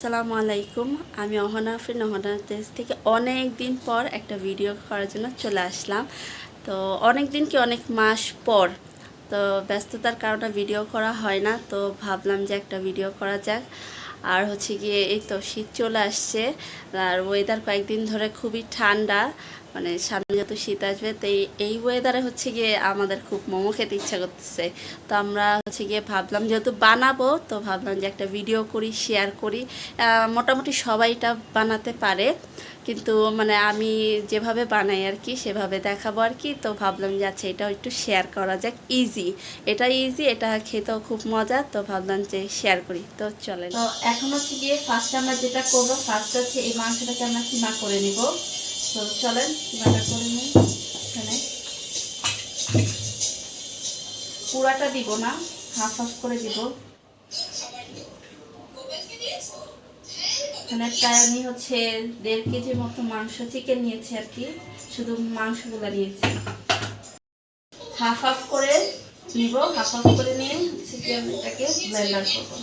আসসালামু আলাইকুম। আমি অহনা আফরিন, অহনা দেশ থেকে অনেক দিন পর একটা ভিডিও করার জন্য চলে আসলাম। তো অনেক দিন কি অনেক মাস পর, তো ব্যস্ততার কারণে ভিডিও করা হয় না, তো ভাবলাম যে একটা ভিডিও করা যাক। আর হচ্ছে গিয়ে এই তো শীত চলে আসছে, আর ওয়েদার কয়েকদিন ধরে খুবই ঠান্ডা, মানে সামনে যত শীত আসবে, তো এই ওয়েদারে হচ্ছে গিয়ে আমাদের খুব মোমো খেতে ইচ্ছা করতেছে। তো আমরা হচ্ছে গিয়ে ভাবলাম যেহেতু বানাবো, তো ভাবলাম যে একটা ভিডিও করি, শেয়ার করি। মোটামুটি সবাই এটা বানাতে পারে, কিন্তু মানে আমি যেভাবে বানাই আর কি সেভাবে দেখাবো আর কি। তো ভাবলাম যে আচ্ছা এটাও একটু শেয়ার করা যাক। ইজি, এটা খেতেও খুব মজা, তো ভাবলাম যে শেয়ার করি। তো চলেন, তো এখন হচ্ছে গিয়ে ফার্স্ট আমরা যেটা করবো, ফার্স্ট হচ্ছে এই মাংসটাকে আমরা কিমা করে নিব। তো চলেন কিমাটা করে নিই। এখানে পুরাটা দিব না, হাফ হাফ করে দিব। এখানে প্রায় আমি হচ্ছে 1.5 কেজির মতো মাংস, চিকেন নিয়েছি আর কি, শুধু মাংসগুলো নিয়েছি। হাফ হাফ করে নিব, হাফ হাফ করে নিয়ে হচ্ছে কি আমি এটাকে ব্লেন্ডার করবো।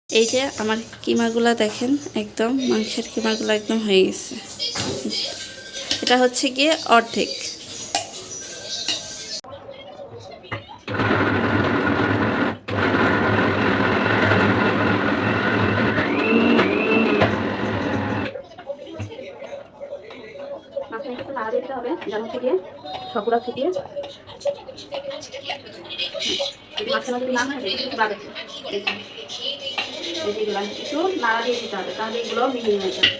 এই যে আমার কিমাগুলা দেখেন, একদম মাংসের কিমাগুলো একদম হয়ে গেছে। এটা হচ্ছে গিয়ে অর্ধেক। নাড়া দিতে হবে যেন থেকে সবগুলা থেকে মাঝে মাঝে না হয় একটু বাড়ে একটু নাড়া দিয়ে দিতে হবে, তাহলে এগুলো মিলিয়ে হয়ে যাবে।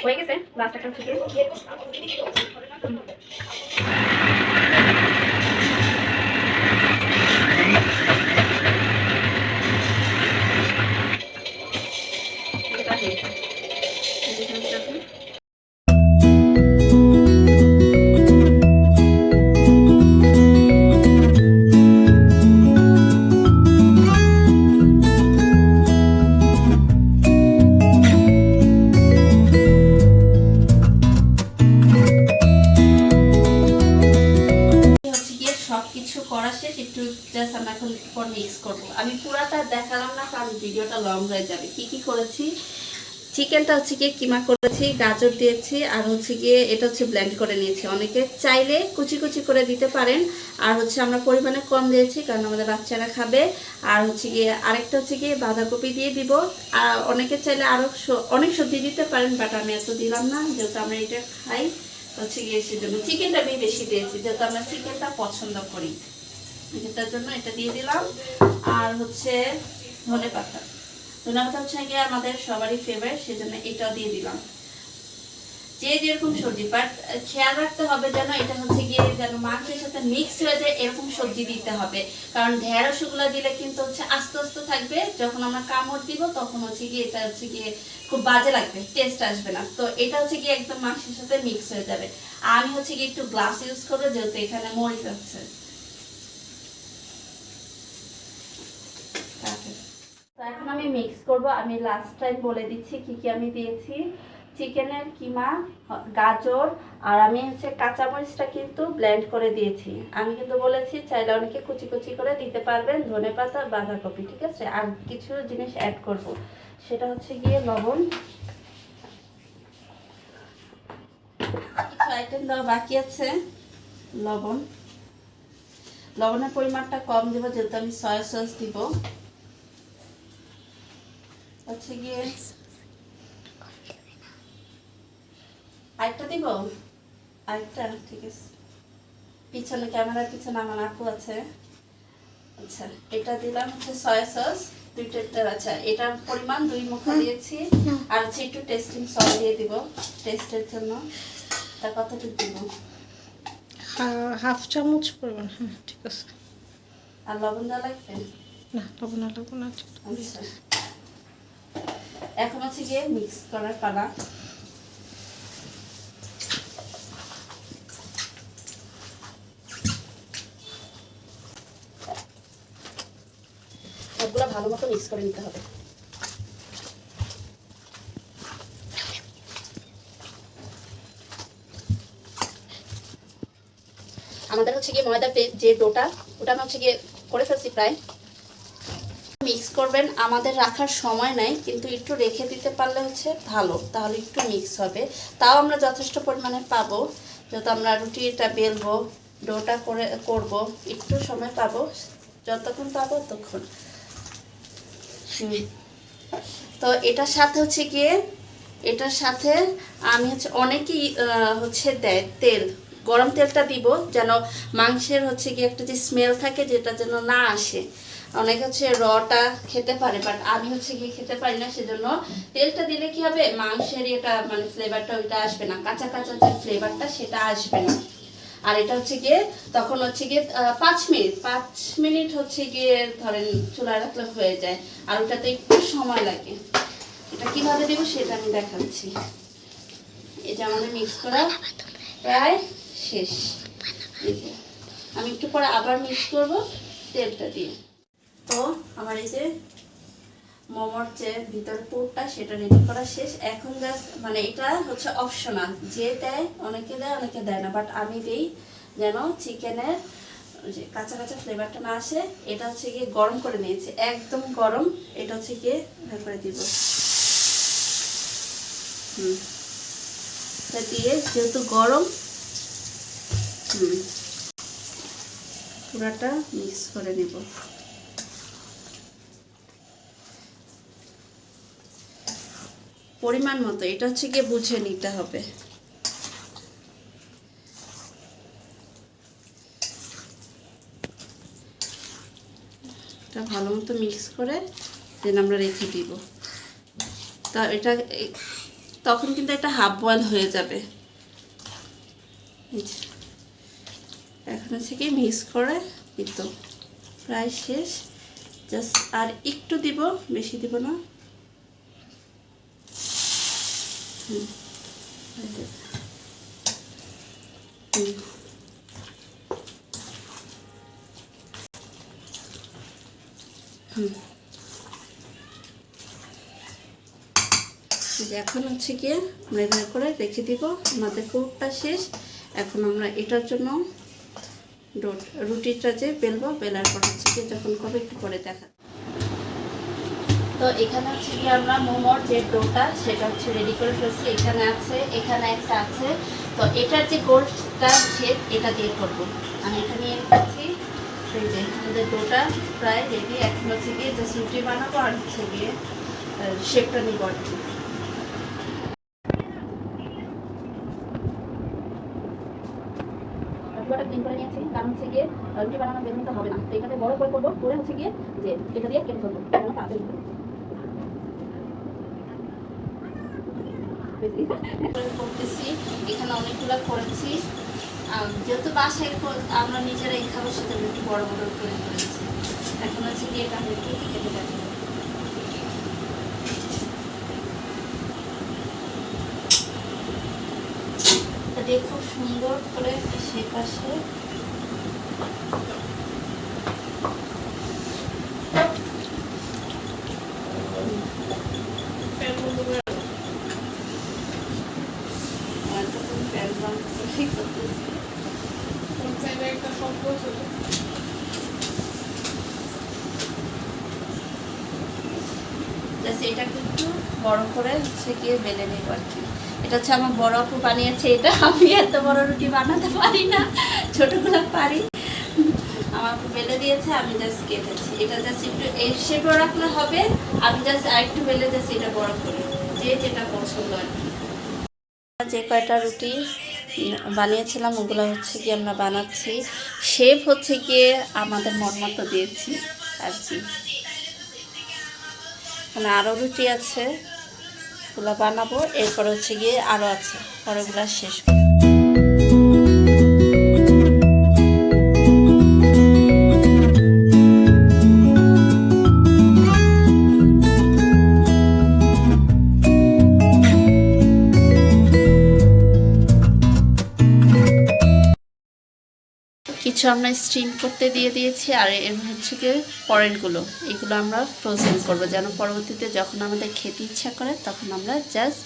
হয়ে গেছে লাস্ট একটা থেকে সবকিছু করা শেষ, একটু জাস্ট আমরা এখন পর মিক্স করবো। আমি পুরাটা দেখালাম না কারণ ভিডিওটা লং হয়ে যাবে। কি কি করেছি, চিকেনটা হচ্ছে গিয়ে কিমা করেছি, গাজর দিয়েছি, আর হচ্ছে গিয়ে এটা হচ্ছে ব্লেন্ড করে নিয়েছি। অনেকে চাইলে কুচি কুচি করে দিতে পারেন, আর হচ্ছে আমরা পরিমাণে কম দিয়েছি কারণ আমাদের বাচ্চারা খাবে। আর হচ্ছে গিয়ে আরেকটা হচ্ছে গিয়ে বাঁধাকপি দিয়ে দিব, আর অনেকে চাইলে আরও অনেক সবজি দিতে পারেন, বাট আমি এত দিলাম না যেহেতু আমরা এটা খাই। হচ্ছে গিয়ে সেজন্য চিকেনটা আমি বেশি দিয়েছি, যেহেতু আমরা চিকেনটা পছন্দ করি, এটার জন্য এটা দিয়ে দিলাম। আর হচ্ছে ধনেপাতা হচ্ছে গিয়ে আমাদের সবারই ফেভারিট, সেজন্য এটাও দিয়ে দিলাম। যে যেরকম সবজি, বাট খেয়াল রাখতে হবে যেন এটা হচ্ছে গিয়ে যেন মাংসের সাথে মিক্স হয়ে যায় এরকম সবজি দিতে হবে, কারণ ঢেঁড়সগুলো দিলে কিন্তু হচ্ছে আস্তে আস্তে থাকবে, যখন আমরা কামড় দিব তখন হচ্ছে গিয়ে এটা হচ্ছে গিয়ে খুব বাজে লাগবে, টেস্ট আসবে না। তো এটা হচ্ছে গিয়ে একদম মাংসের সাথে মিক্স হয়ে যাবে। আমি হচ্ছে গিয়ে একটু গ্লাস ইউজ করবো যেহেতু এখানে মরিচ আছে। তো এখন আমি মিক্স করব। আমি লাস্ট টাইম বলে দিচ্ছি কি কি আমি দিয়েছি। চিকেনের কিমা, গাজর, আর আমি হচ্ছে কাঁচামরিচটা কিন্তু ব্লেন্ড করে দিয়েছি। আমি কিন্তু বলেছি চাইলে অনেকে কুচি কুচি করে দিতে পারবেন, ধনেপাতা, বাঁধাকপি, ঠিক আছে। আর কিছু জিনিস অ্যাড করব, সেটা হচ্ছে গিয়ে লবণ। কিছু আইটেম দেওয়া বাকি আছে। লবণের পরিমাণটা কম দেব যেহেতু আমি সয়া সস দিব। হচ্ছে গিয়ে আরেকটা দিব, আরেকটা, ঠিক আছে। পিছনে ক্যামেরার পিছনে আমার আপু আছে। আচ্ছা, এটা দিলাম হচ্ছে সয়া সস 2 টেবিল। আচ্ছা, এটার পরিমাণ 2 মুঠো দিয়েছি। আর হচ্ছে একটু টেস্টিং সল্ট দিয়ে দিব টেস্টের জন্য। তা কতটুকু দিব? হাফ চামচ পরিমাণ। হ্যাঁ ঠিক আছে। আর লবণ দেওয়া লাগবে না, লবণ আর লবণ আছে। আচ্ছা, এখন হচ্ছে গিয়ে মিক্স করার পালা। সবগুলো ভালো মতো মিক্স করে নিতে হবে। আমাদের হচ্ছে গিয়ে ময়দার যে ডোটা, ওটা আমি হচ্ছে গিয়ে করে ফেলছি প্রায়। মিক্স করবেন, আমাদের রাখার সময় নাই, কিন্তু একটু রেখে দিতে পারলে হচ্ছে ভালো, তাহলে একটু মিক্স হবে। তাও আমরা যথেষ্ট পরিমাণে পাবো, যত আমরা রুটিটা বেলবো, ডোটা করব, একটু সময় পাবো, যতক্ষণ পাবো ততক্ষণ। তো এটার সাথে হচ্ছে গিয়ে, এটার সাথে আমি হচ্ছে অনেকেই হচ্ছে দেয় তেল, গরম তেলটা দিব যেন মাংসের হচ্ছে গিয়ে একটা যে স্মেল থাকে যেটা যেন না আসে। অনেকে হচ্ছে রটা খেতে পারে, বাট আমি হচ্ছে গিয়ে খেতে পারি না, সেজন্য তেলটা দিলে কি হবে, মাংসের এটা মানে ফ্লেভারটা ওইটা আসবে না, কাঁচা কাঁচা যে ফ্লেভারটা সেটা আসবে না। আর এটা হচ্ছে গিয়ে তখন হচ্ছে গিয়ে 5 মিনিট হচ্ছে গিয়ে ধরেন চুলায় রাখলে হয়ে যায়। আর ওটাতে একটু সময় লাগে। এটা কিভাবে দেবো সেটা আমি দেখাচ্ছি। এটা আমাদের মিক্স করা প্রায় শেষ। আমি একটু পরে আবার মিক্স করব তেলটা দিয়ে। তো আমার এই যে মোমোর যে ভিতরে পুরটা সেটা রেডি করা শেষ। এখন জাস্ট মানে এটা হচ্ছে অপশনাল, যে দেয় অনেকে দেয় অনেকে দেয় না, বাট আমি দিই যেন চিকেনের যে কাঁচা কাঁচা ফ্লেভারটা না আসে। এটা হচ্ছে গিয়ে গরম করে নিয়েছি, একদম গরম। এটা হচ্ছে গিয়ে ভাগ করে দিব। এটা দিয়ে যেহেতু গরম, পুরাটা মিক্স করে নেব। পরিমাণ মতো, এটা হচ্ছে গিয়ে বুঝে নিতে হবে। এটা ভালো মতো মিক্স করে দেন আমরা রেখে দিব। তা এটা তখন কিন্তু এটা হাফ বয়েল হয়ে যাবে। এখন হচ্ছে কি মিক্স করে দিত, প্রায় শেষ। জাস্ট আর একটু দিব, বেশি দিব না। এখন হচ্ছে গিয়ে আমরা এভাবে করে রেখে দিব। আমাদের পুরটা শেষ। এখন আমরা এটার জন্য রুটিটা যে বেলবো, বেলার পর হচ্ছে গিয়ে যখন করবো একটু পরে দেখা। তো এখানে হচ্ছে গিয়ে আমরা মোমোর যে ডোটা সেটা হচ্ছে রেডি করে ফেলছি। এখানে আছে, এখানে একটা আছে। তো এটার যে গোলটা শেপ এটা দিয়ে করবো। আমি এটা নিয়ে রেখেছি। সেই যে আমাদের ডোটা প্রায় রেডি। এখন হচ্ছে গিয়ে জাস্ট রুটি বানাবো আর হচ্ছে গিয়ে শেপটা নিব আর কি। ক্লিন করে নিয়েছি, কারণ হচ্ছে গিয়ে রুটি বানানো বেলুনটা হবে না, তো এটাতে বড় করে করবো, করে হচ্ছে গিয়ে যে এটা দিয়ে কেটে ফেলবো তাড়াতাড়ি করতেছি। এখানে অনেকগুলো করেছি, যেহেতু বাসায় আমরা নিজেরাই খাবো সেটা একটু বড় বড় করে করেছি। এখন হচ্ছে গিয়ে এটা আমি একটু কেটে রাখবো। এটা দিয়ে খুব সুন্দর করে সে পাশে এটাকে একটু বড় করে হচ্ছে গিয়ে বেলে নেব আর কি। এটা হচ্ছে আমার বড় আপু বানিয়েছে। এটা আমি এত বড় রুটি বানাতে পারি না, ছোটগুলো পারি। আমার আপু বেলে দিয়েছে, আমি জাস্ট কেটেছি। এটা জাস্ট একটু এই শেপে রাখলে হবে। আমি জাস্ট আরেকটু বেলে জাস্ট এটা বড় করে, যে যেটা পছন্দ আর কি। যে কয়টা রুটি বানিয়েছিলাম ওগুলো হচ্ছে গিয়ে আমরা বানাচ্ছি। শেপ হচ্ছে গিয়ে আমাদের মন মতো দিয়েছি আর কি। মানে আরও রুটি আছে, ওগুলো বানাবো। এরপর হচ্ছে গিয়ে আরও আছে, পরেগুলো শেষ। কিছু আমরা স্টিম করতে দিয়ে দিয়েছি, আর এর হচ্ছে কি পরেরগুলো এগুলো আমরা ফ্রোজেন করব, যেন পরবর্তীতে যখন আমাদের খেতে ইচ্ছা করে তখন আমরা জাস্ট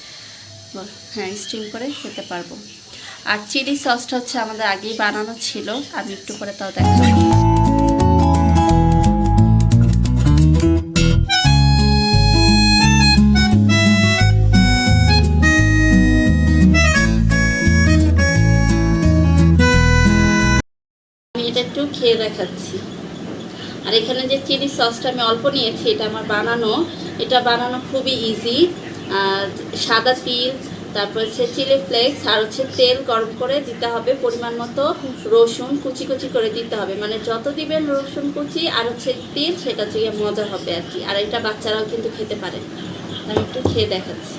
স্টিম করে খেতে পারবো। আর চিলি সসটা হচ্ছে আমাদের আগেই বানানো ছিল, আমি একটু করে তাও দেখাবো। আমি এটা একটু খেয়ে দেখাচ্ছি। আর এখানে যে চিলি সসটা আমি অল্প নিয়েছি, এটা আমার বানানো, এটা বানানো খুবই ইজি। সাদা তিল, তারপর হচ্ছে চিলি ফ্লেক্স, আর হচ্ছে তেল গরম করে দিতে হবে, পরিমাণ মতো রসুন কুচি কুচি করে দিতে হবে, মানে যত দিবেন রসুন কুচি আর হচ্ছে তিল সেটা হচ্ছে মজা হবে আর কি। আর এটা বাচ্চারাও কিন্তু খেতে পারে। আমি একটু খেয়ে দেখাচ্ছি।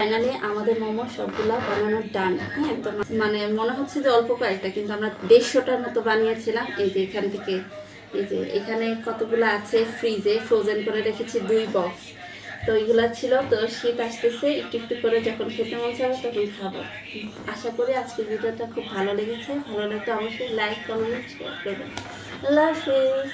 ফাইনালি আমাদের মোমো সবগুলা বানানোর ডান। হ্যাঁ, তো মানে মনে হচ্ছে যে অল্প কয়েকটা, কিন্তু আমরা 150টার মতো বানিয়েছিলাম। এই যে এখান থেকে, এই যে এখানে কতগুলো আছে ফ্রিজে ফ্রোজেন করে রেখেছি 2 বক্স। তো এইগুলো ছিল, তো শীত আসতেছে, একটু একটু করে যখন খেতে মন চাবে তখন খাবো। আশা করি আজকের ভিডিওটা খুব ভালো লেগেছে। ভালো লাগলে অবশ্যই লাইক, কমেন্ট, শেয়ার করবেন। আল্লাহ হাফেজ।